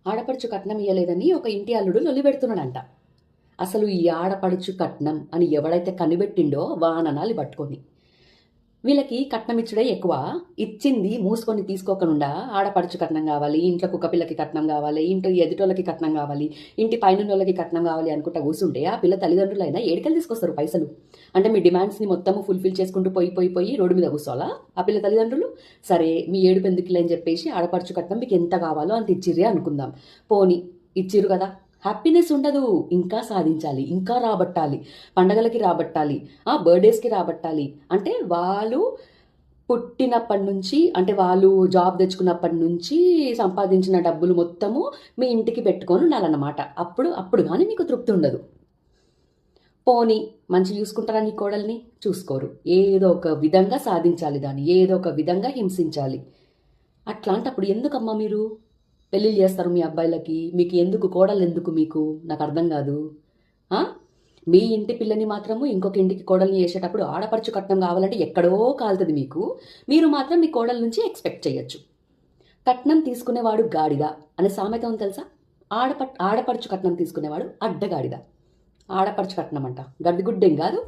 ఆడపడుచు కట్నం ఇయ్యలేదని ఒక ఇంటి అల్లుడు లొల్లి పెడుతున్నాడంట. అసలు ఈ ఆడపడుచు కట్నం అని ఎవడైతే కనిపెట్టిండో వాననాలి పట్టుకొని. వీళ్ళకి కట్నం ఇచ్చుడే ఎక్కువ, ఇచ్చింది మూసుకొని తీసుకోకుండా ఆడపడుచు కట్నం కావాలి, ఇంట్లో కుక్కపిల్లకి కట్నం కావాలి, ఇంట్లో ఎదుటోళ్ళకి కట్నం కావాలి, ఇంటి పైన వాళ్ళకి కట్నం కావాలి అనుకుంటా కూర్చుంటే ఆ పిల్ల తల్లిదండ్రులైనా ఏడికలు తీసుకొస్తారు పైసలు. అంటే మీ డిమాండ్స్ని మొత్తము ఫుల్ఫిల్ చేసుకుంటూ పోయి రోడ్డు మీద కూర్చోవాలా ఆ పిల్ల తల్లిదండ్రులు? సరే మీ ఏడుపు ఎందుకులే అని చెప్పేసి ఆడపడుచు కట్నం మీకు ఎంత కావాలో అంత ఇచ్చిర్రే అనుకుందాం. పోని ఇచ్చిర్రు కదా, హ్యాపీనెస్ ఉండదు, ఇంకా సాధించాలి, ఇంకా రాబట్టాలి, పండగలకి రాబట్టాలి, బర్త్డేస్కి రాబట్టాలి. అంటే వాళ్ళు పుట్టినప్పటి నుంచి, అంటే వాళ్ళు జాబ్ తెచ్చుకున్నప్పటి నుంచి సంపాదించిన డబ్బులు మొత్తము మీ ఇంటికి పెట్టుకొని ఉండాలన్నమాట. అప్పుడు కానీ మీకు తృప్తి ఉండదు. పోనీ మంచి చూసుకుంటారా నీ కోడల్ని? చూసుకోరు. ఏదో ఒక విధంగా సాధించాలి, దాన్ని ఏదో ఒక విధంగా హింసించాలి. అట్లాంటప్పుడు ఎందుకమ్మా మీరు పెళ్ళిళ్ళు చేస్తారు మీ అబ్బాయిలకి? మీకు ఎందుకు కోడలు, ఎందుకు మీకు? నాకు అర్థం కాదు. మీ ఇంటి పిల్లని మాత్రము ఇంకొక ఇంటికి కోడల్ని చేసేటప్పుడు ఆడపడుచు కట్నం కావాలంటే ఎక్కడో కాలుతుంది మీకు. మీరు మాత్రం మీ కోడల నుంచి ఎక్స్పెక్ట్ చేయొచ్చు. కట్నం తీసుకునేవాడు గాడిద అనే సామెత ఉంది తెలుసా? ఆడపడుచు కట్నం తీసుకునేవాడు అడ్డగాడిద. ఆడపడుచు కట్నం అంట గడ్డిగుడ్డేం కాదు.